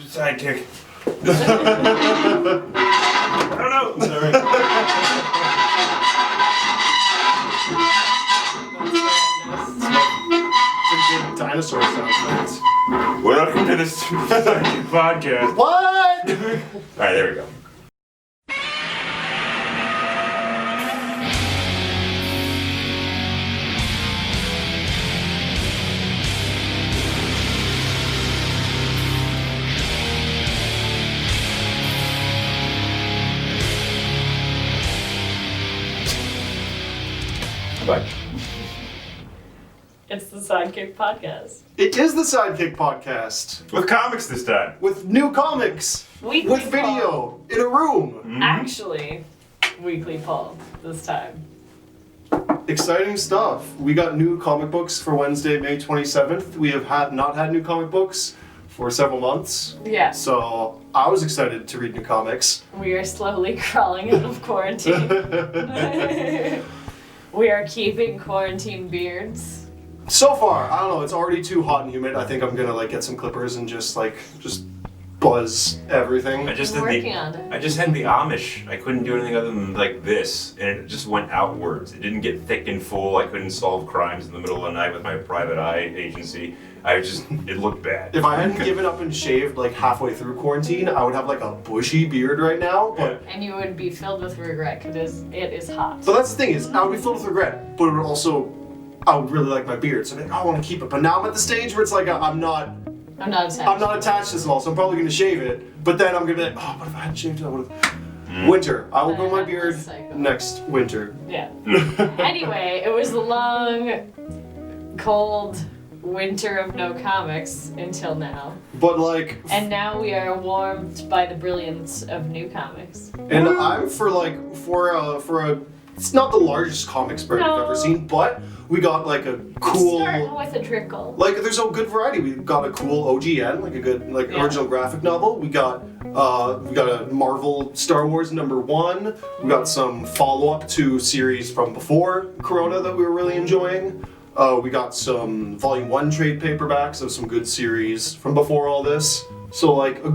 Sidekick. I don't know. Sorry. Dinosaur sound effects. Welcome to the Sidekick podcast. What? Alright, there we go. Bye. It's the Sidekick podcast. It is the Sidekick podcast. With comics this time. With new comics. Weekly With video. In a room. Mm-hmm. Actually, weekly poll this time. Exciting stuff. We got new comic books for Wednesday, May 27th. We have not had new comic books for several months. Yeah. So I was excited to read new comics. We are slowly crawling out of quarantine. We are keeping quarantine beards. So far, I don't know, it's already too hot and humid. I think I'm gonna get some clippers and just buzz everything. I just I'm did working on it. I just had the Amish. I couldn't do anything other than like this, and it just went outwards. It didn't get thick and full. I couldn't solve crimes in the middle of the night with my private eye agency. It looked bad. If I hadn't given up and shaved like halfway through quarantine, I would have like a bushy beard right now. But And you would be filled with regret because it is hot. so that's the thing is, I would be filled with regret, but it would also, I would really like my beard, so I want to keep it. But now I'm at the stage where it's like I'm not attached to this at all, so I'm probably gonna shave it. But then I'm gonna be like, oh, what if I hadn't shaved it? I would have. Winter. I will grow my beard next winter. Yeah. Anyway, it was a long, cold winter of no comics until now. But like, And now we are warmed by the brilliance of new comics. and I'm for a, it's not the largest comic spread I've ever seen, but we got like a cool. Starting with a trickle. Like there's a good variety. We got a cool OGN, like a good original graphic novel. We got a Marvel Star Wars #1. We got some follow up to series from before Corona that we were really enjoying. We got some Volume 1 trade paperbacks of some good series from before all this. So like a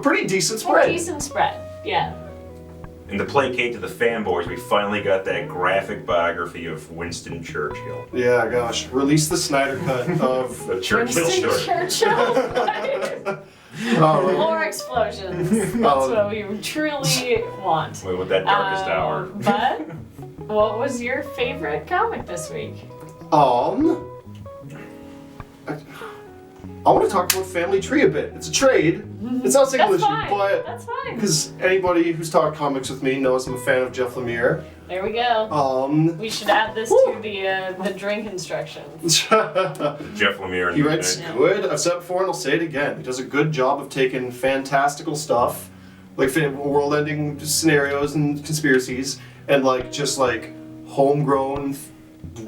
pretty decent spread. A decent spread, yeah. And to placate to the fanboys, we finally got that graphic biography of Winston Churchill. Yeah, gosh. Release the Snyder cut of The Churchill Winston story. Churchill. More explosions. That's what we truly want. With that darkest hour. But what was your favorite comic this week? I want to talk about Family Tree a bit. It's a trade. It's not a single That's issue, fine. but That's fine. because anybody who's talked comics with me knows I'm a fan of Jeff Lemire. There we go. We should add this to the drink instructions. Jeff Lemire. He writes good. I've said it before and I'll say it again. He does a good job of taking fantastical stuff, like world-ending scenarios and conspiracies, and just homegrown,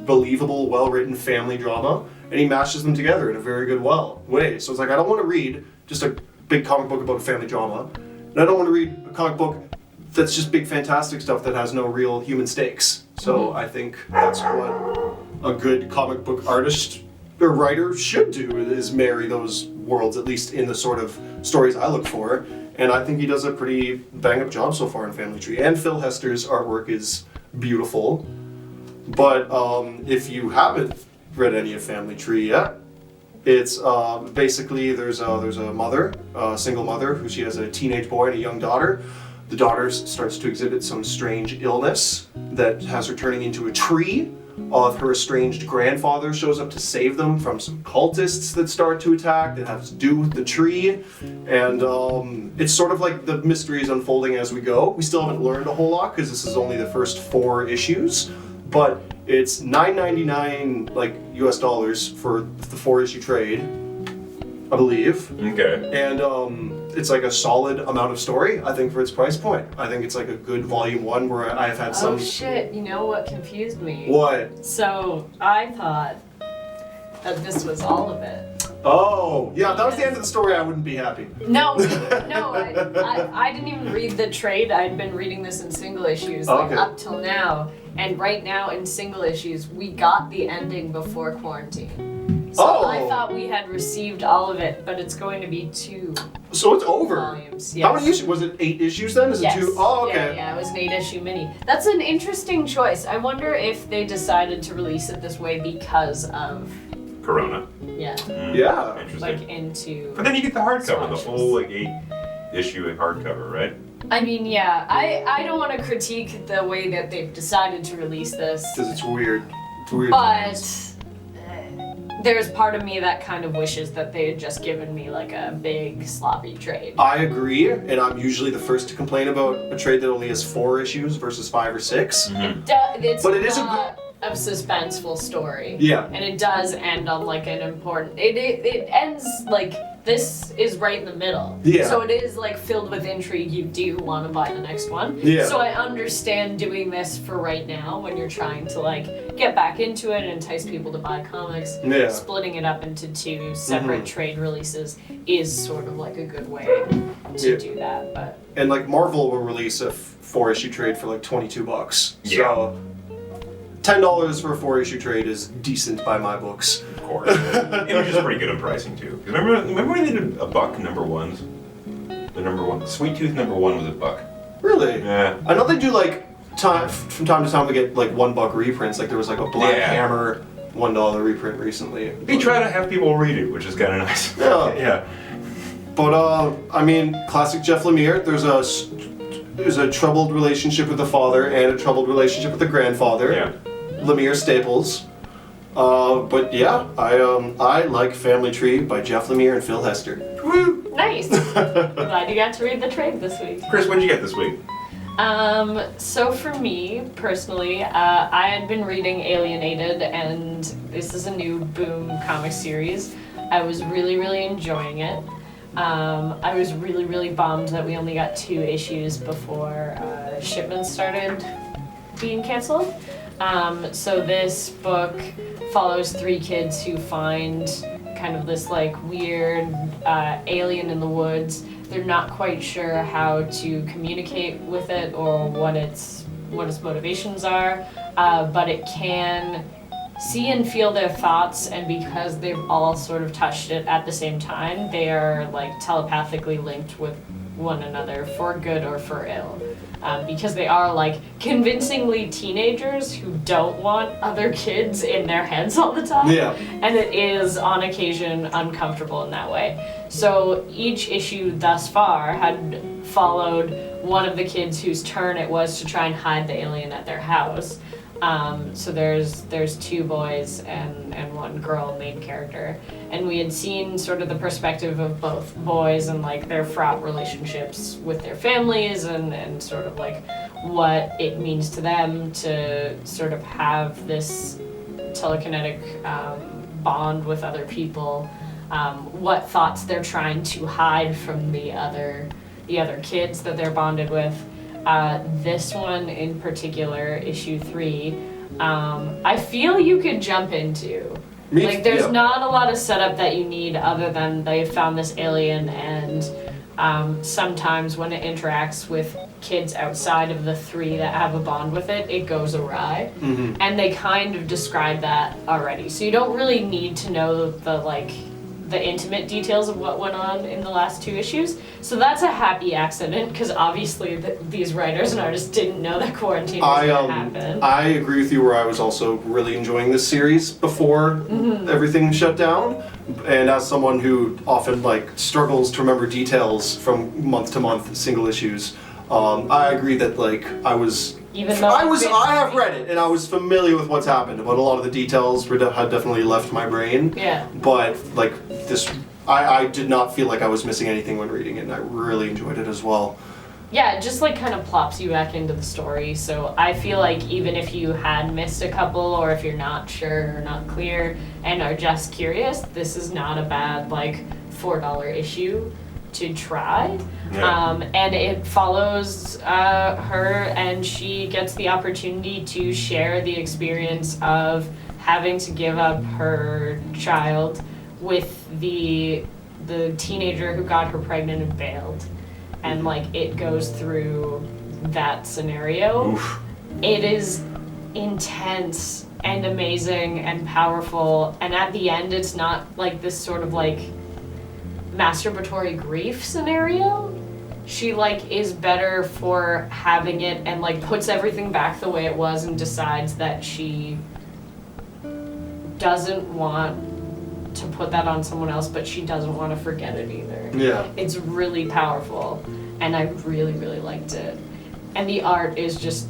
believable, well-written family drama, and he mashes them together in a very good way. So it's like, I don't want to read just a big comic book about a family drama, and I don't want to read a comic book that's just big fantastic stuff that has no real human stakes. So I think that's what a good comic book artist or writer should do, is marry those worlds, at least in the sort of stories I look for. And I think he does a pretty bang-up job so far in Family Tree. And Phil Hester's artwork is beautiful. But if you haven't read any of Family Tree yet, it's basically there's a mother, a single mother, who she has a teenage boy and a young daughter. The daughter starts to exhibit some strange illness that has her turning into a tree. Her estranged grandfather shows up to save them from some cultists that start to attack that has to do with the tree. And it's sort of like the mystery is unfolding as we go. We still haven't learned a whole lot because this is only the first 4 issues. But it's $9.99 US dollars for the 4-issue trade, I believe. Okay. And it's like a solid amount of story, I think, for its price point. I think it's like a good volume 1 where I've had some. Oh shit! You know what confused me? What? So I thought that this was all of it. Oh, yeah, if that was the end of the story, I wouldn't be happy. No, I didn't even read the trade. I'd been reading this in single issues Okay. up till now, and right now in single issues, we got the ending before quarantine. So Oh. I thought we had received all of it, but it's going to be 2 So it's over. volumes. How many issues? Was it 8 issues then? Is Yes. it 2? Oh, okay. Yeah, it was an 8-issue mini. That's an interesting choice. I wonder if they decided to release it this way because of, Corona. yeah, Yeah. Interesting. like into... But then you get the hardcover, the Swatches. full like 8-issue hardcover, right? I mean, yeah, I don't want to critique the way that they've decided to release this, Because it's weird. It's weird. but there's part of me that kind of wishes that they had just given me like a big sloppy trade. I agree, and I'm usually the first to complain about a trade that only has 4 issues versus 5 or 6. It's But it is a not a suspenseful story. Yeah. And it does end on like an important. It ends like this is right in the middle. Yeah. So it is like filled with intrigue. You do want to buy the next one. Yeah. So I understand doing this for right now when you're trying to like get back into it and entice people to buy comics. Yeah. Splitting it up into 2 separate trade releases is sort of like a good way to Yeah. do that. But And like Marvel will release a 4-issue trade for like $22. Yeah. So $10 for a 4-issue trade is decent by my books. Of course. Image is pretty good on pricing too. 'Cause remember when they did a buck number ones? The number one, Sweet Tooth number 1 was a buck. Really? Yeah. I know they do like from time to time we get like $1 reprints. Like there was like a Black Yeah. Hammer $1 reprint recently. They try to have people read it, which is kind of nice. Yeah. Yeah. But I mean, classic Jeff Lemire. There's a troubled relationship with the father and a troubled relationship with the grandfather. Yeah. Lemire staples. But yeah, I like Family Tree by Jeff Lemire and Phil Hester. Woo! nice. Glad you got to read the trade this week. Chris, what'd you get this week? So for me, personally, I had been reading Alienated, and this is a new Boom comic series. I was really, really enjoying it. I was really, really bummed that we only got 2 issues before shipment started being canceled. So this book follows 3 kids who find kind of this like weird alien in the woods. They're not quite sure how to communicate with it or what its motivations are, but it can see and feel their thoughts, and because they've all sort of touched it at the same time, they are like telepathically linked with one another for good or for ill. Because they are like convincingly teenagers who don't want other kids in their heads all the time. Yeah. And it is on occasion uncomfortable in that way. So each issue thus far had followed one of the kids whose turn it was to try and hide the alien at their house. So there's 2 boys and 1 girl main character, and we had seen sort of the perspective of both boys and like their fraught relationships with their families and sort of like what it means to them to sort of have this telekinetic bond with other people, what thoughts they're trying to hide from the other kids that they're bonded with. This one in particular, issue 3, I feel you could jump into. Like, there's not a lot of setup that you need other than they found this alien, and sometimes when it interacts with kids outside of the 3 that have a bond with it, it goes awry. Mm-hmm. And they kind of describe that already. So you don't really need to know the intimate details of what went on in the last 2 issues. So that's a happy accident, because obviously these writers and artists didn't know that quarantine was going to happen. I agree with you where I was also really enjoying this series before everything shut down. And as someone who often like struggles to remember details from month to month single issues, I agree that like I have read it and I was familiar with what's happened, but a lot of the details had definitely left my brain. Yeah. But like this, I did not feel like I was missing anything when reading it, and I really enjoyed it as well. Yeah, it just like kind of plops you back into the story. So I feel like even if you had missed a couple, or if you're not sure or not clear and are just curious, this is not a bad like $4 issue to try. Yeah. And it follows her, and she gets the opportunity to share the experience of having to give up her child with the teenager who got her pregnant and bailed. And like it goes through that scenario. Oof. It is intense and amazing and powerful, and at the end it's not like this sort of like masturbatory grief scenario. She like is better for having it and like puts everything back the way it was and decides that she doesn't want to put that on someone else, but she doesn't want to forget it either. Yeah. It's really powerful, and I really, really liked it. And the art is just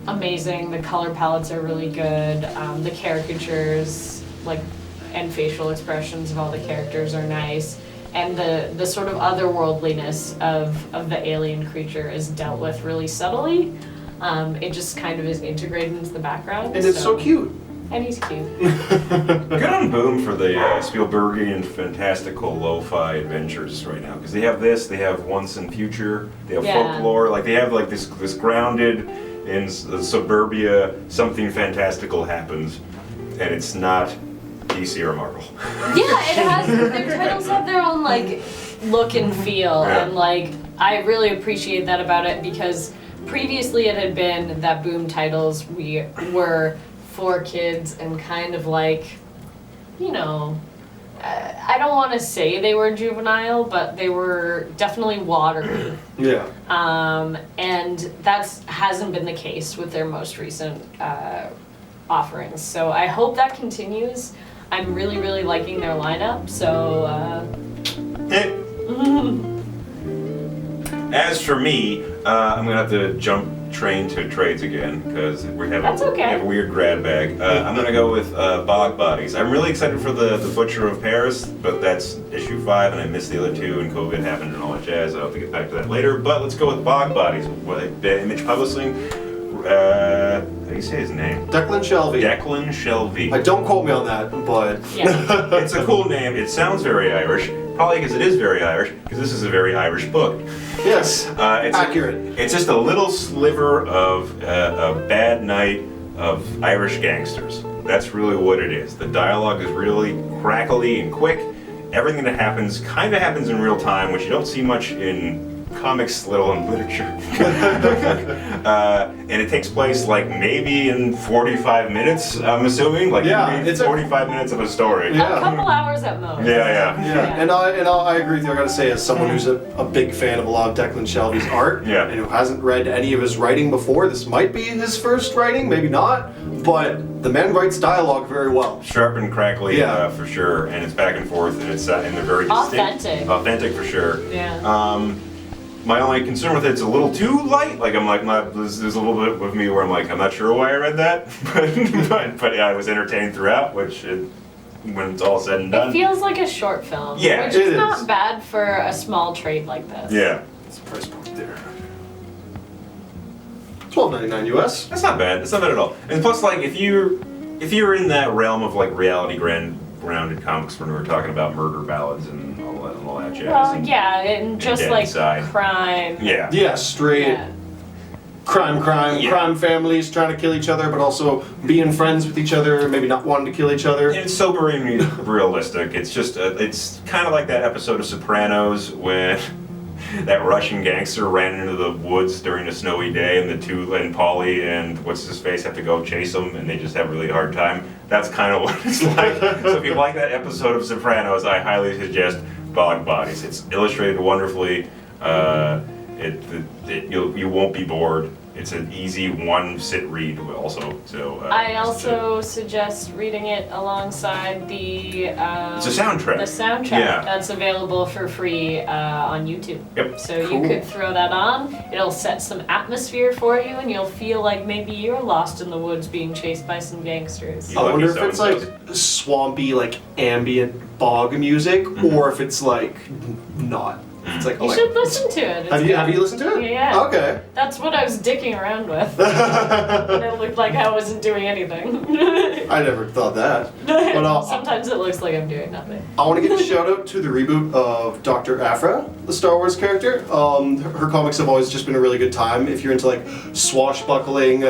amazing. The color palettes are really good. The caricatures, like, and facial expressions of all the characters are nice. And the sort of otherworldliness of the alien creature is dealt with really subtly. It just kind of is integrated into the background. And it's so cute. And he's cute. Good on Boom for the Spielbergian fantastical lo-fi adventures right now, because they have this, they have Once and Future, they have folklore, like they have like this grounded in suburbia, something fantastical happens, and it's not DC or Marvel. Yeah, it has, their titles have their own like look and feel, and like I really appreciate that about it, because previously it had been that Boom titles were for kids and kind of like, you know, I don't want to say they were juvenile, but they were definitely watery. Yeah. And that's hasn't been the case with their most recent offerings. So I hope that continues. I'm really, really liking their lineup. So. As for me, I'm gonna have to jump train to trades again because we have a weird grab bag. I'm gonna go with Bog Bodies. I'm really excited for the Butcher of Paris, but that's issue 5, and I missed the other 2, and COVID happened and all that jazz. I'll have to get back to that later. But let's go with Bog Bodies. Image Publishing. How do you say his name? Declan Shelby. Declan Shelby. Don't quote me on that, but Yeah. It's a cool name. It sounds very Irish. Probably because it is very Irish, because this is a very Irish book. yes, It's accurate. It's just a little sliver of a bad night of Irish gangsters. That's really what it is. The dialogue is really crackly and quick. Everything that happens kind of happens in real time, which you don't see much in comics, let alone literature. And it takes place like maybe in 45 minutes, I'm assuming. Like it's 45 minutes of a story. Yeah. A couple hours at most. Yeah. And I agree with you. I gotta say, as someone who's a big fan of a lot of Declan Shelby's art, and who hasn't read any of his writing before, this might be his first writing, maybe not, but the man writes dialogue very well. Sharp and crackly, for sure, and it's back and forth, and it's and they're very distinct. Authentic for sure. Yeah. My only concern with it's a little too light. Like I'm like, there's a little bit with me where I'm like, I'm not sure why I read that, but yeah, I was entertained throughout. Which, when it's all said and done, It feels like a short film. Yeah, which it is is. not bad for a small trade like this. Yeah, That's the price point there. $12.99 US. that's not bad. It's not bad at all. And plus, like, if you're in that realm of like reality grounded comics when we were talking about murder ballads and all that jazz. Well, and, and just Dead like Inside. crime. Yeah. Yeah, straight. Yeah. Crime families trying to kill each other, but also being friends with each other, maybe not wanting to kill each other. And it's soberingly realistic. It's just, it's kind of like that episode of Sopranos when that Russian gangster ran into the woods during a snowy day, and Paulie and what's his face have to go chase him, and they just have a really hard time. That's kind of what it's like. So if you like that episode of Sopranos, I highly suggest Bog Bodies. It's illustrated wonderfully. You won't be bored. It's an easy one-sit read also. So I also suggest reading it alongside the. It's a soundtrack. The soundtrack that's available for free on YouTube. Yep. So you could throw that on. It'll set some atmosphere for you, and you'll feel like maybe you're lost in the woods being chased by some gangsters. I wonder if it's like swampy, like ambient bog music, or if it's like not. It's like You should listen to it. Have you listened to it? Yeah. Okay. That's what I was dicking around with. And it looked like I wasn't doing anything. I never thought that. But sometimes it looks like I'm doing nothing. I want to give a shout out to the reboot of Dr. Aphra, the Star Wars character. Her comics have always just been a really good time. If you're into like swashbuckling,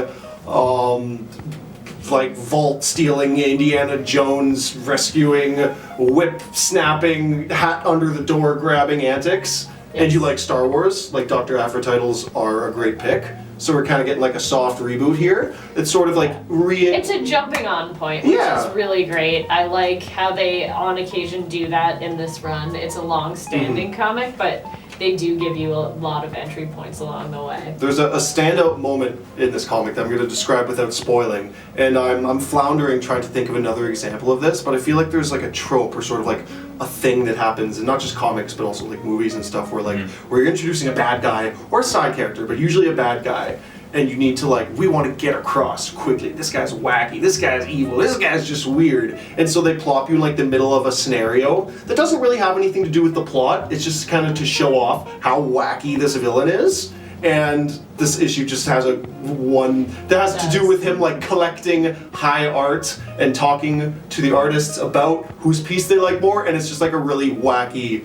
like vault stealing, Indiana Jones rescuing, whip snapping, hat under the door grabbing antics. and you like Star Wars, like Dr. Aphra titles are a great pick. So we're kind of getting like a soft reboot here. It's sort of like It's a jumping on point, which Yeah. is really great. I like how they on occasion do that in this run. It's a long-standing comic, but they do give you a lot of entry points along the way. There's a standout moment in this comic that I'm going to describe without spoiling, and I'm floundering trying to think of another example of this, but I feel like there's like a trope or sort of like a thing that happens in not just comics but also like movies and stuff where like where you're introducing a bad guy or a side character, but usually a bad guy, and you need to like, we want to get across quickly, this guy's wacky, this guy's evil, this guy's just weird, and so they plop you in like the middle of a scenario that doesn't really have anything to do with the plot. It's just kind of to show off how wacky this villain is. And this issue just has one that has to do with him like collecting high art and talking to the artists about whose piece they like more, and it's just like a really wacky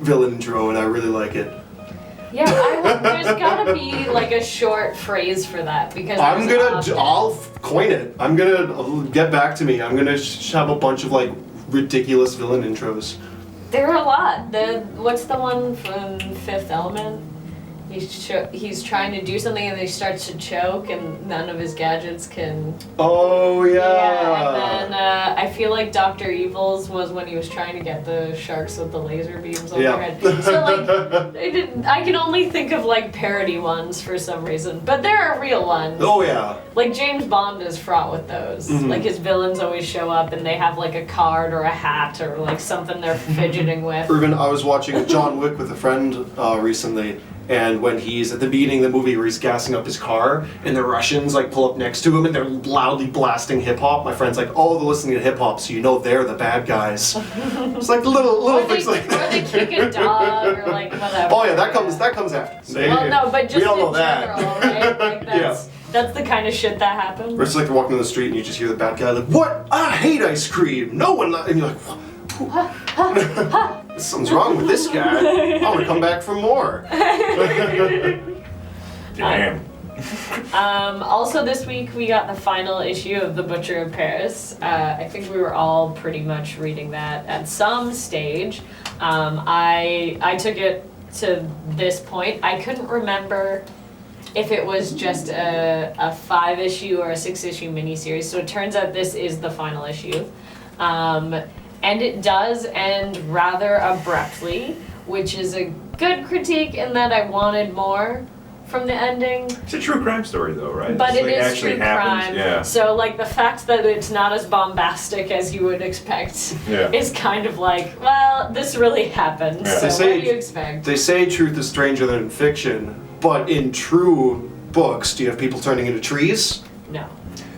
villain intro, and I really like it. Yeah, there's gotta be like a short phrase for that because I'll coin it. Get back to me. I'm gonna have a bunch of like ridiculous villain intros. There are a lot. What's the one from Fifth Element? He's trying to do something and he starts to choke and none of his gadgets can... Oh, yeah. Yeah, and then I feel like Dr. Evil's was when he was trying to get the sharks with the laser beams on their head. So like, I can only think of like parody ones for some reason, but there are real ones. Oh, yeah. Like James Bond is fraught with those. Like his villains always show up and they have like a card or a hat or like something they're fidgeting with. Irvin, I was watching John Wick with a friend recently, and when he's at the beginning of the movie where he's gassing up his car and the Russians like pull up next to him and they're loudly blasting hip hop, my friend's like, oh, they're listening to hip hop, so you know they're the bad guys. It's like little things like that. Or they kick a dog or like whatever. Oh yeah, that comes after. Well, no, but just we don't in know that. general, right? Like that's, that's the kind of shit that happens. Or it's like they're walking down the street and you just hear the bad guy like, what? I hate ice cream. No one, and you're like, what? Something's wrong with this guy. I'm gonna come back for more. Damn. Also this week we got the final issue of The Butcher of Paris. I think we were all pretty much reading that at some stage. I took it to this point. I couldn't remember if it was just a 5-issue or a 6-issue miniseries, so it turns out this is the final issue. And it does end rather abruptly, which is a good critique in that I wanted more from the ending. It's a true crime story though, right? But it is actually true happens. crime. Yeah. So like the fact that it's not as bombastic as you would expect is kind of like, well, this really happened. Yeah. So what do you expect? They say truth is stranger than fiction, but in true books, do you have people turning into trees? No.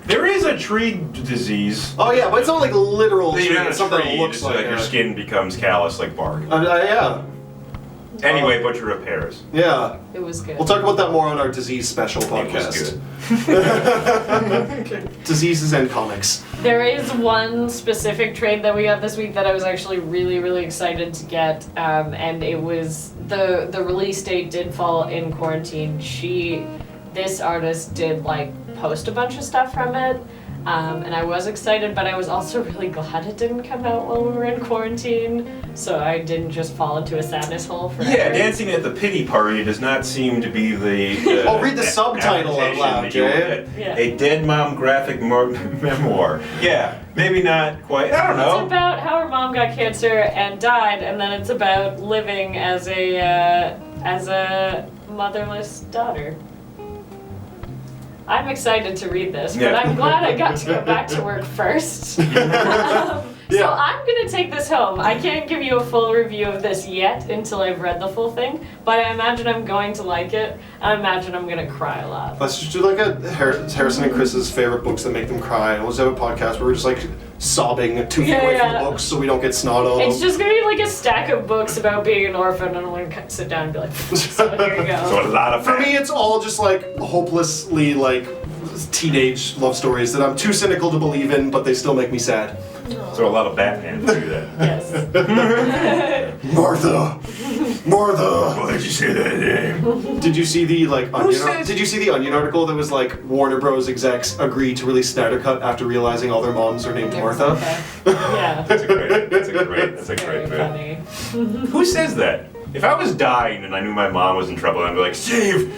There is a tree disease. Oh yeah, but it's not like a literal tree. You're not It's a something tree, that looks just like your it. skin becomes callous like bark. Yeah. Anyway, Butcher of Paris. Yeah. It was good. We'll talk about that more on our disease special It podcast. was good. Diseases and comics. There is one specific trade that we got this week that I was actually really, really excited to get, and it was the release date did fall in quarantine. This artist did like post a bunch of stuff from it, and I was excited, but I was also really glad it didn't come out while we were in quarantine, so I didn't just fall into a sadness hole forever. Yeah, dancing at the pity party does not seem to be the Oh, read the subtitle out loud, Jay. Yeah. A dead mom graphic memoir. Yeah, maybe not quite. I don't know. It's about how her mom got cancer and died, and then it's about living as a motherless daughter. I'm excited to read this, but I'm glad I got to go back to work first. So I'm going to take this home. I can't give you a full review of this yet until I've read the full thing, but I imagine I'm going to like it. I imagine I'm going to cry a lot. Let's just do like a Harrison and Chris's favorite books that make them cry. And we'll just have a podcast where we're just like sobbing 2 feet away from the books so we don't get snot on them. It's just going to be like a stack of books about being an orphan, and I'm going to sit down and be like, so here you go. So a lot of For me, it's all just like hopelessly like teenage love stories that I'm too cynical to believe in, but they still make me sad. So a lot of Batman to do that. Yes. Martha! Martha! Why did you say that name? Did you see the like Onion? says- Did you see the Onion article that was like Warner Bros. Execs agreed to release Snyder Cut after realizing all their moms are named Martha? Okay. Yeah. That's a great Very bit. funny. Who says that? If I was dying and I knew my mom was in trouble, I'd be like, save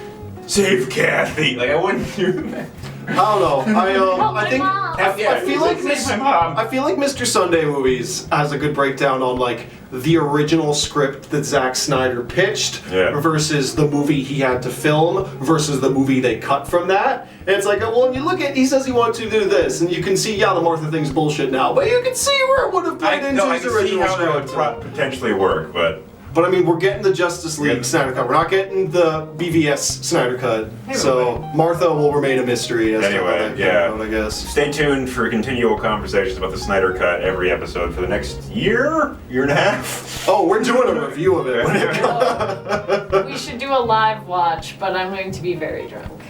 Kathy. Like I wouldn't do that. I don't know. I think I feel like my mom. I feel like Mr. Sunday Movies has a good breakdown on like the original script that Zack Snyder pitched versus the movie he had to film versus the movie they cut from that. And it's like, well, when you look at, he says he wanted to do this, and you can see, yeah, the Martha thing's bullshit now, but you can see where it would have played into his original script. I can see how that would potentially work, but I mean, we're getting the Justice League Snyder cut. We're not getting the BVS Snyder cut. So Martha will remain a mystery as to how that came out, I guess. Stay tuned for continual conversations about the Snyder cut every episode for the next year and a half. Oh, we're doing a review of it. We should do a live watch, but I'm going to be very drunk.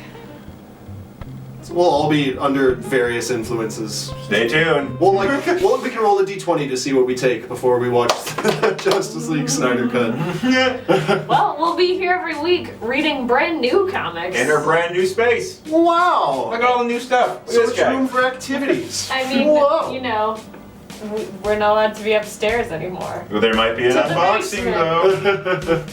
So we'll all be under various influences. Stay tuned. We can roll a d20 to see what we take before we watch the Justice League Snyder cut. Well, we'll be here every week reading brand new comics. In our brand new space. Wow! Look at all the new stuff. Look So at much this guy. room for activities. I mean, Whoa. you know, we're not allowed to be upstairs anymore. Well, there might be an To the unboxing basement. though.